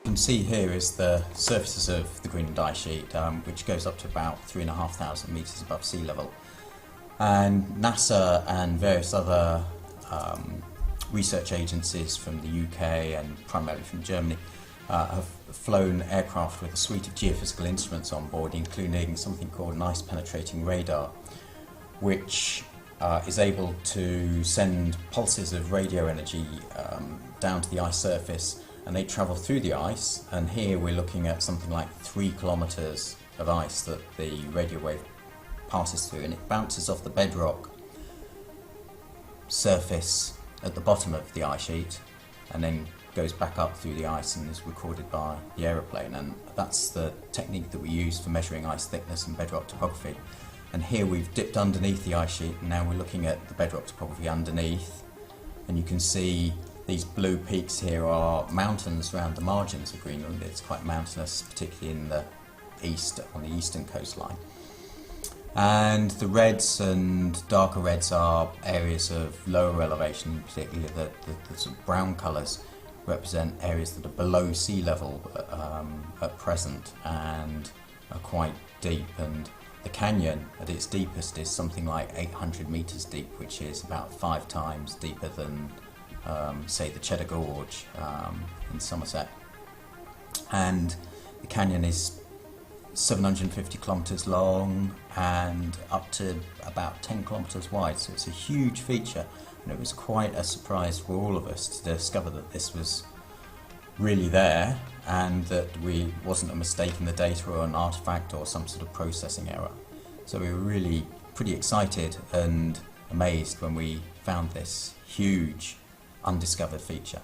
You can see here is the surfaces of the Greenland ice sheet, which goes up to about 3,500 metres above sea level. And NASA and various other research agencies from the UK and primarily from Germany have flown aircraft with a suite of geophysical instruments on board, including something called an ice penetrating radar, which is able to send pulses of radio energy down to the ice surface, and they travel through the ice. And here we're looking at something like 3 kilometres of ice that the radio wave passes through, and it bounces off the bedrock surface at the bottom of the ice sheet and then goes back up through the ice and is recorded by the aeroplane. And that's the technique that we use for measuring ice thickness and bedrock topography. And here we've dipped underneath the ice sheet, and now we're looking at the bedrock topography underneath, and you can see these blue peaks here are mountains around the margins of Greenland. It's quite mountainous, particularly in the east, on the eastern coastline. And the reds and darker reds are areas of lower elevation, particularly the sort of brown colours represent areas that are below sea level at present and are quite deep. And the canyon at its deepest is something like 800 metres deep, which is about 5 times deeper than, say, the Cheddar Gorge in Somerset. And the canyon is 750 kilometres long and up to about 10 kilometres wide, so it's a huge feature, and it was quite a surprise for all of us to discover that this was really there and that we wasn't a mistake in the data or an artifact or some sort of processing error. So we were really pretty excited and amazed when we found this huge undiscovered feature.